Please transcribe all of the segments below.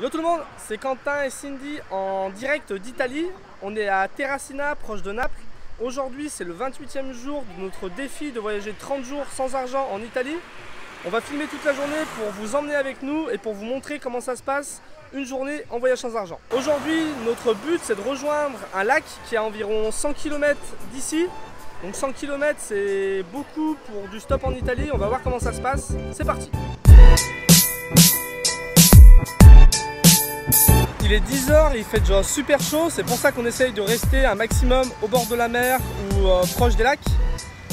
Yo tout le monde, c'est Quentin et Cindy en direct d'Italie. On est à Terracina, proche de Naples. Aujourd'hui, c'est le 28e jour de notre défi de voyager 30 jours sans argent en Italie. On va filmer toute la journée pour vous emmener avec nous et pour vous montrer comment ça se passe une journée en voyage sans argent. Aujourd'hui, notre but, c'est de rejoindre un lac qui est à environ 100 km d'ici. Donc 100 km, c'est beaucoup pour du stop en Italie. On va voir comment ça se passe. C'est parti! Il est 10 h, il fait déjà super chaud, c'est pour ça qu'on essaye de rester un maximum au bord de la mer ou proche des lacs.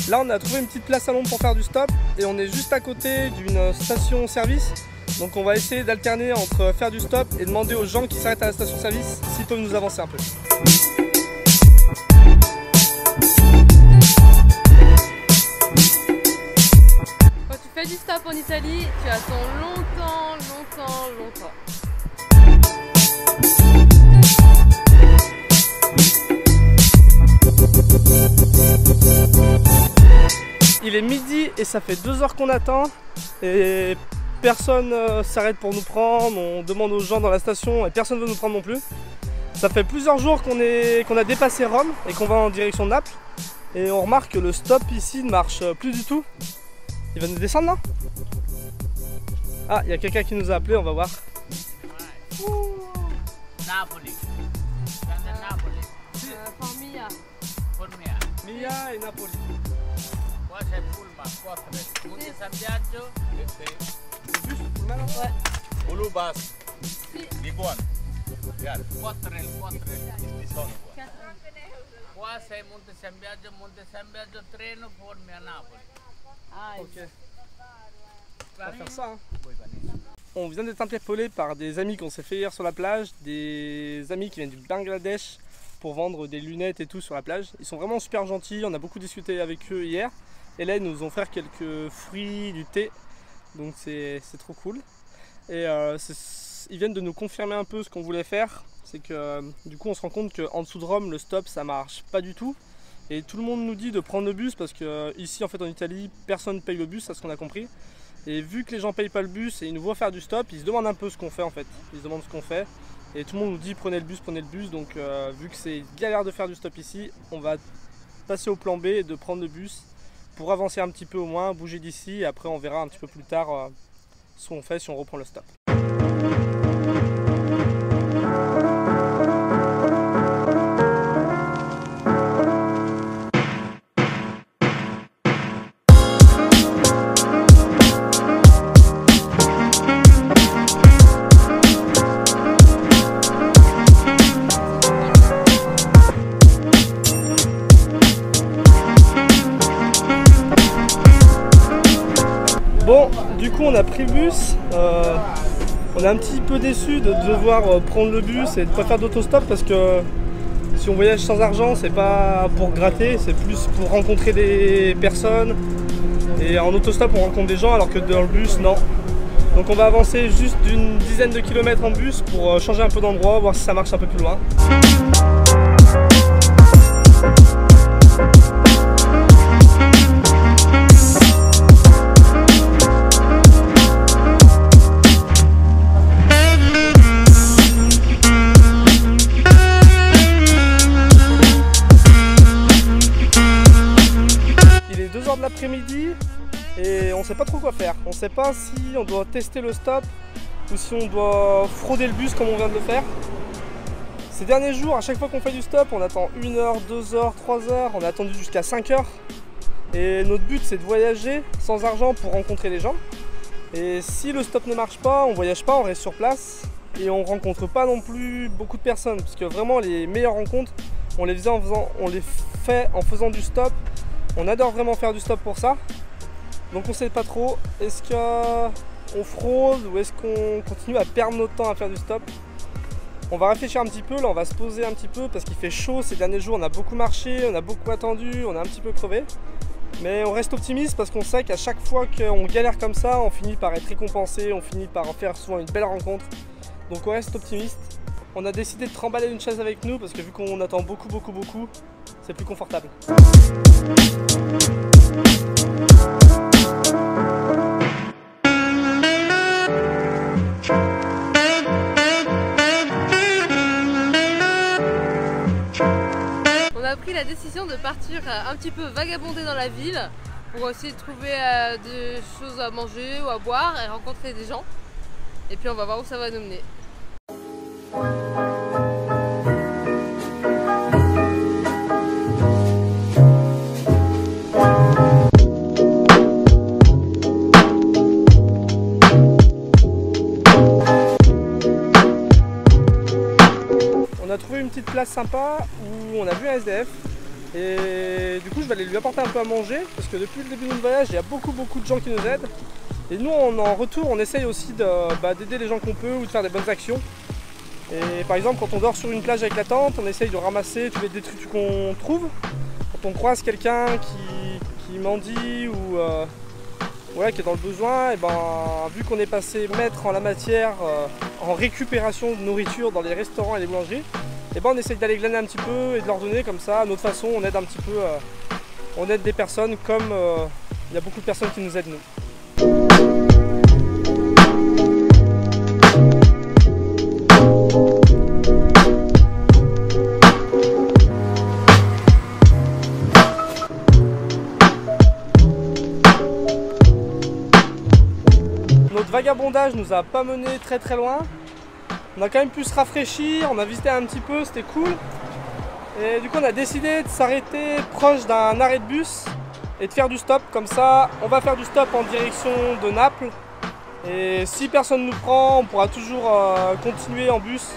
Là on a trouvé une petite place à l'ombre pour faire du stop et on est juste à côté d'une station service. Donc on va essayer d'alterner entre faire du stop et demander aux gens qui s'arrêtent à la station service s'ils peuvent nous avancer un peu. Quand tu fais du stop en Italie, tu attends longtemps. Il est midi et ça fait 2 heures qu'on attend et personne s'arrête pour nous prendre. On demande aux gens dans la station et personne ne veut nous prendre non plus. Ça fait plusieurs jours qu'on a dépassé Rome et qu'on va en direction de Naples. Et on remarque que le stop ici ne marche plus du tout. Il va nous descendre là? Ah, il y a quelqu'un qui nous a appelé, on va voir. Napoli. Napoli. Formia. Formia. Mia e Napoli. Qua c'è Pullman, 4. Monte San Biagio. Bus Pullman? Ouais. Ulu bus. Di buon. Guarda. 4. Di sono qua. Qua c'è Monte San Biagio treno, Formia, Napoli. Ah, Ok. On va faire ça. Hein. On vient d'être interpellé par des amis qu'on s'est fait hier sur la plage, des amis qui viennent du Bangladesh pour vendre des lunettes et tout sur la plage. Ils sont vraiment super gentils, on a beaucoup discuté avec eux hier. Et là ils nous ont offert quelques fruits, du thé, donc c'est trop cool. Et ils viennent de nous confirmer un peu ce qu'on voulait faire. C'est que du coup on se rend compte qu'en dessous de Rome le stop ça marche pas du tout. Et tout le monde nous dit de prendre le bus parce que ici en fait en Italie personne ne paye le bus, c'est ce qu'on a compris. Et vu que les gens payent pas le bus et ils nous voient faire du stop, ils se demandent un peu ce qu'on fait en fait. Ils se demandent ce qu'on fait. Et tout le monde nous dit prenez le bus. Donc vu que c'est galère de faire du stop ici, on va passer au plan B et de prendre le bus pour avancer un petit peu au moins, bouger d'ici. Et après on verra un petit peu plus tard ce qu'on fait si on reprend le stop. Bon, du coup on a pris le bus, on est un petit peu déçu de devoir prendre le bus et de ne pas faire d'autostop parce que si on voyage sans argent c'est pas pour gratter, c'est plus pour rencontrer des personnes et en autostop on rencontre des gens alors que dans le bus non. Donc on va avancer juste d'une dizaine de kilomètres en bus pour changer un peu d'endroit, voir si ça marche un peu plus loin. De l'après-midi et on sait pas trop quoi faire. On sait pas si on doit tester le stop ou si on doit frauder le bus comme on vient de le faire. Ces derniers jours, à chaque fois qu'on fait du stop, on attend 1 heure, 2 heures, 3 heures, on a attendu jusqu'à 5 heures. Et notre but c'est de voyager sans argent pour rencontrer les gens. Et si le stop ne marche pas, on voyage pas, on reste sur place et on rencontre pas non plus beaucoup de personnes parce que vraiment les meilleures rencontres, on les fait en faisant du stop. On adore vraiment faire du stop pour ça, donc on sait pas trop, est-ce qu'on fraude ou est-ce qu'on continue à perdre notre temps à faire du stop? On va réfléchir un petit peu, là on va se poser un petit peu parce qu'il fait chaud ces derniers jours, on a beaucoup marché, on a beaucoup attendu, on a un petit peu crevé. Mais on reste optimiste parce qu'on sait qu'à chaque fois qu'on galère comme ça, on finit par être récompensé, on finit par en faire souvent une belle rencontre. Donc on reste optimiste. On a décidé de trimballer une chaise avec nous parce que vu qu'on attend beaucoup, c'est plus confortable. pris la décision de partir un petit peu vagabonder dans la ville pour essayer de trouver des choses à manger ou à boire et rencontrer des gens. Et puis on va voir où ça va nous mener. On a trouvé une petite place sympa où on a vu un SDF et du coup je vais aller lui apporter un peu à manger parce que depuis le début de notre voyage il y a beaucoup de gens qui nous aident et nous en retour on essaye aussi d'aider les gens qu'on peut ou de faire des bonnes actions. Et par exemple quand on dort sur une plage avec la tente on essaye de ramasser tous les détritus qu'on trouve. Quand on croise quelqu'un qui mendie ou voilà, qui est dans le besoin, et ben, vu qu'on est passé maître en la matière en récupération de nourriture dans les restaurants et les boulangeries, et ben, on essaye d'aller glaner un petit peu et de leur donner comme ça. À notre façon, on aide un petit peu, on aide des personnes comme il y a beaucoup de personnes qui nous aident nous. Notre vagabondage nous a pas mené très loin. On a quand même pu se rafraîchir, on a visité un petit peu, c'était cool. Et du coup on a décidé de s'arrêter proche d'un arrêt de bus et de faire du stop. Comme ça on va faire du stop en direction de Naples. Et si personne nous prend, on pourra toujours continuer en bus.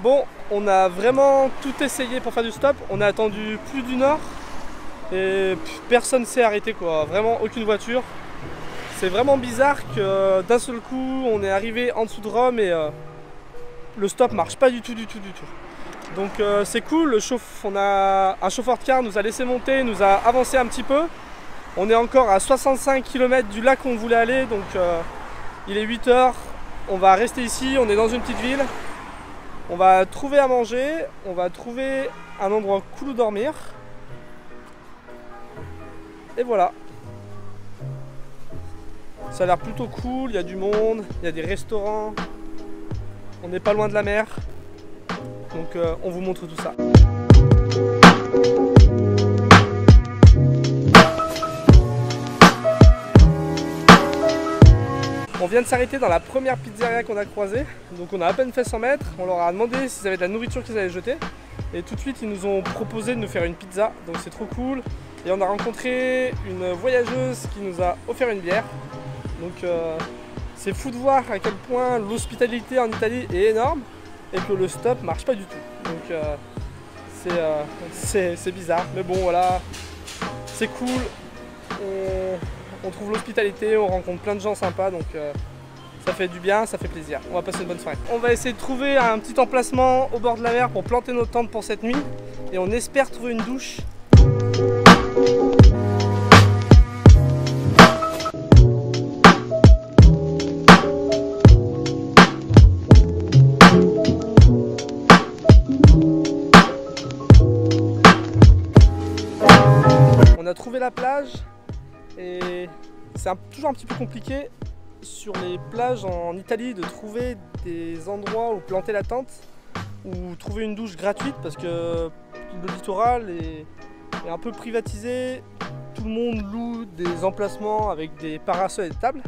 Bon, on a vraiment tout essayé pour faire du stop. On a attendu plus d'une heure et personne s'est arrêté quoi. Vraiment aucune voiture. C'est vraiment bizarre que d'un seul coup on est arrivé en dessous de Rome et le stop marche pas du tout. Donc c'est cool. On a un chauffeur de car nous a laissé monter, nous a avancé un petit peu. On est encore à 65 km du lac où on voulait aller, donc il est 8 h. On va rester ici, on est dans une petite ville. On va trouver à manger, on va trouver un endroit cool où dormir. Et voilà. Ça a l'air plutôt cool, il y a du monde, il y a des restaurants. On n'est pas loin de la mer. Donc on vous montre tout ça. On vient de s'arrêter dans la première pizzeria qu'on a croisée, donc on a à peine fait 100 mètres, on leur a demandé s'ils avaient de la nourriture qu'ils allaient jeter et tout de suite ils nous ont proposé de nous faire une pizza, donc c'est trop cool. Et on a rencontré une voyageuse qui nous a offert une bière, donc c'est fou de voir à quel point l'hospitalité en Italie est énorme et que le stop marche pas du tout, donc c'est bizarre, mais bon voilà, c'est cool. On trouve l'hospitalité, on rencontre plein de gens sympas, donc ça fait du bien, ça fait plaisir. On va passer une bonne soirée. On va essayer de trouver un petit emplacement au bord de la mer pour planter nos tentes pour cette nuit. Et on espère trouver une douche. On a trouvé la plage. Et c'est toujours un petit peu compliqué sur les plages en Italie de trouver des endroits où planter la tente ou trouver une douche gratuite parce que le littoral est un peu privatisé. Tout le monde loue des emplacements avec des parasols et des tables.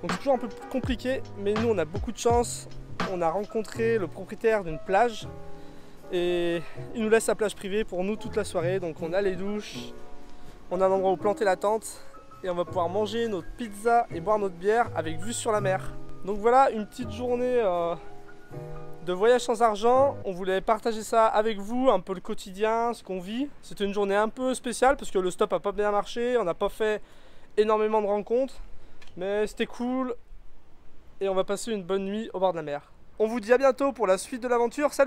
Donc c'est toujours un peu compliqué, mais nous on a beaucoup de chance. On a rencontré le propriétaire d'une plage et il nous laisse sa plage privée pour nous toute la soirée. Donc on a les douches, on a un endroit où planter la tente. Et on va pouvoir manger notre pizza et boire notre bière avec vue sur la mer. Donc voilà une petite journée de voyage sans argent. On voulait partager ça avec vous, un peu le quotidien, ce qu'on vit. C'était une journée un peu spéciale parce que le stop n'a pas bien marché. On n'a pas fait énormément de rencontres. Mais c'était cool. Et on va passer une bonne nuit au bord de la mer. On vous dit à bientôt pour la suite de l'aventure. Salut!